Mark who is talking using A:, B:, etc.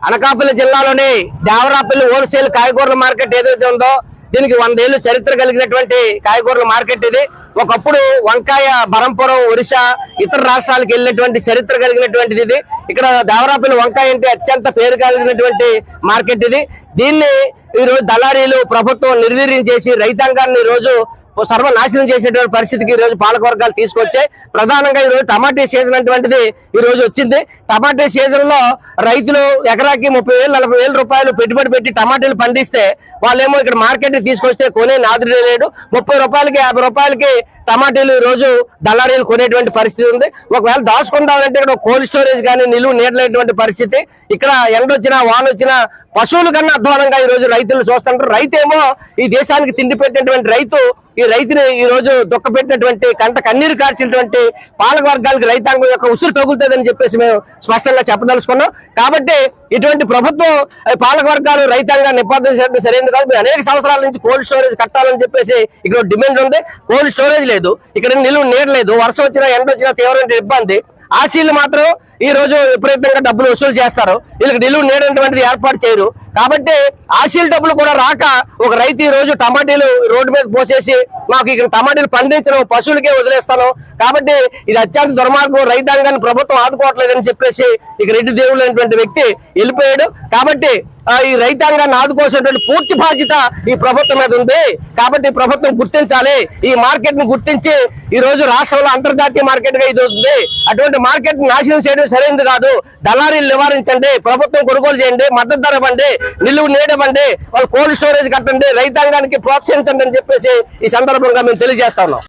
A: అనకాపల్లి జిల్లాలోని Devarapalli wholesale కాయగూరల market ఏదైతే ఉందో దీనికి 100 ఏళ్లు చరిత్ర కలిగినటువంటి కాయగూరల మార్కెట్ ఇది. ఒకప్పుడు వంకాయ బరంపురం, ఒరిస్సా, ఇతర రాష్ట్రాలకు వెళ్ళినటువంటి చరిత్ర కలిగినటువంటిది ఇది. ఇక్కడ దేవరాపల్లి వంకాయ అంటే అత్యంత పేరు కలిగినటువంటి మార్కెట్ ఇది. దీన్ని ఈరోజు దళారీలు ప్రభుత్వం నిర్వీర్యం చేసి రైతాంగాన్ని ఈరోజు సర్వనాశనం చేసేటువంటి పరిస్థితికి ఈ రోజు పాలకవర్గాలు తీసుకొచ్చాయి. ప్రధానంగా ఈ రోజు టమాటా సీజన్ అటువంటిది ఈ రోజు వచ్చింది. టమాటా సీజన్ లో రైతులు ఎకరాకి 30,000-40,000 రూపాయలు పెట్టుబడి పెట్టి టమాటాలు పండిస్తే వాళ్ళేమో ఇక్కడ మార్కెట్ తీసుకొస్తే కొనే నాదుడే లేడు. 30 రూపాయలకి 50 రూపాయలకి టమాటాలు ఈ రోజు దళారీలు కొనేటువంటి పరిస్థితి ఉంది. ఒకవేళ దాచుకుందామంటే ఇక్కడ కోల్డ్ స్టోరేజ్ కానీ నిలువ నీడలేటువంటి పరిస్థితి. ఇక్కడ ఎండొచ్చినా వాన వచ్చినా పశువుల కన్నా అధ్వానంగా ఈ రోజు రైతులు చూస్తుంటారు. రైతేమో ఈ దేశానికి తిండి పెట్టినటువంటి రైతు ఈ రైతుని ఈ రోజు దుఃఖపెట్టినటువంటి కంట కన్నీరు కార్చినటువంటి పాలక వర్గాలకు రైతాంగం యొక్క ఉసురు తగులుతుందని చెప్పేసి మేము స్పష్టంగా చెప్పదలుచుకున్నాం. కాబట్టి ఇటువంటి ప్రభుత్వం పాలక వర్గాలు రైతాంగాన్ని నిబద్ధం సరైనది కాదు. అనేక సంవత్సరాల నుంచి కోల్డ్ స్టోరేజ్ కట్టాలని చెప్పేసి ఇక్కడ డిమాండ్ ఉంది. కోల్డ్ స్టోరేజ్ లేదు, ఇక్కడ నిలువ నీడ లేదు, వర్షం వచ్చినా ఎండ వచ్చినా తీవ్రమైన ఇబ్బంది. ఆశీలు మాత్రం ఈ రోజు విపరీతంగా డబ్బులు వసూలు చేస్తారు, వీళ్ళకి నిలువ నీడటువంటిది ఏర్పాటు చేయరు. కాబట్టి ఆశీల డబ్బులు కూడా రాక ఒక రైతు ఈ రోజు టమాటీలు రోడ్డు మీద పోసేసి మాకు ఇక్కడ టమాటీలు పండించడం పశువులకే వదిలేస్తాను, కాబట్టి ఇది అత్యంత దుర్మార్గం, రైతాంగాన్ని ప్రభుత్వం ఆదుకోవట్లేదని చెప్పేసి ఇక రెడ్డి దేవుడు అనేటువంటి వ్యక్తి వెళ్ళిపోయాడు. కాబట్టి ఈ రైతాంగాన్ని ఆదుకోసేటువంటి పూర్తి బాధ్యత ఈ ప్రభుత్వం మీద ఉంది. కాబట్టి ప్రభుత్వం గుర్తించాలి, ఈ మార్కెట్ ని గుర్తించి ఈ రోజు రాష్ట్రంలో అంతర్జాతీయ మార్కెట్ గా ఇది ఉంది. అటువంటి మార్కెట్ నాశనం చేయడం సరైనది కాదు. దళారీలు నివారించండి, ప్రభుత్వం కొనుగోలు చేయండి, మద్దతు ధర ఇవ్వండి, నిలువ నీడవండి, వాళ్ళు కోల్డ్ స్టోరేజ్ కట్టండి, రైతాంగానికి ప్రోత్సహించండి అని చెప్పేసి ఈ సందర్భంగా మేము తెలియజేస్తా ఉన్నాం.